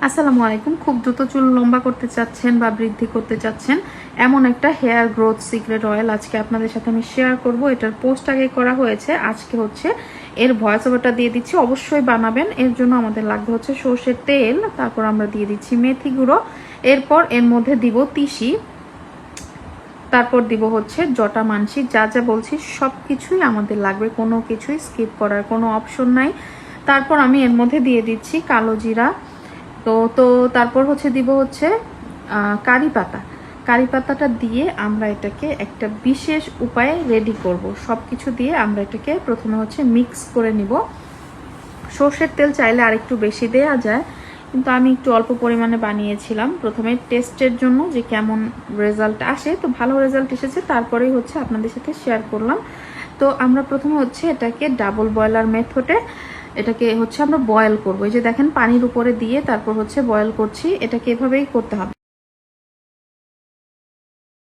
আসসালামু আলাইকুম। খুব দ্রুত চুল লম্বা করতে চাচ্ছেন বা বৃদ্ধি করতে চাচ্ছেন এমন একটা হেয়ার গ্রোথ সিক্রেট অয়েল আজকে আপনাদের সাথে আমি শেয়ার করব। এটার পোস্ট আগে করা হয়েছে, আজকে হচ্ছে এর ভয়েস ওভারটা দিয়ে দিচ্ছি। অবশ্যই বানাবেন। এর জন্য আমাদের লাগবে হচ্ছে সর্ষের তেল, তারপর আমরা দিয়ে দিচ্ছি মেথি গুঁড়ো, এরপর এর মধ্যে দিব তিসি, তারপর দিব হচ্ছে জটা মানসি। যা যা বলছি সব কিছুই আমাদের লাগবে, কোনো কিছুই স্কিপ করার কোনো অপশন নাই। তারপর আমি এর মধ্যে দিয়ে দিচ্ছি কালো জিরা, তো তো তারপর হচ্ছে দিব হচ্ছে কারি পাতা। কারি পাতাটা দিয়ে আমরা এটাকে একটা বিশেষ উপায়ে রেডি করব। সব কিছু দিয়ে আমরা এটাকে প্রথমে হচ্ছে মিক্স করে নিব। সর্ষের তেল চাইলে আরেকটু বেশি দেয়া যায়, কিন্তু আমি একটু অল্প পরিমাণে বানিয়েছিলাম প্রথমে টেস্টের জন্য যে কেমন রেজাল্ট আসে। তো ভালো রেজাল্ট এসেছে, তারপরেই হচ্ছে আপনাদের সাথে শেয়ার করলাম। তো আমরা প্রথমে হচ্ছে এটাকে ডাবল বয়লার মেথডে এটাকে হচ্ছে আমরা বয়েল করবো। এই যে দেখেন পানির উপরে দিয়ে তারপর হচ্ছে বয়েল করছি, এটাকে এভাবেই করতে হবে।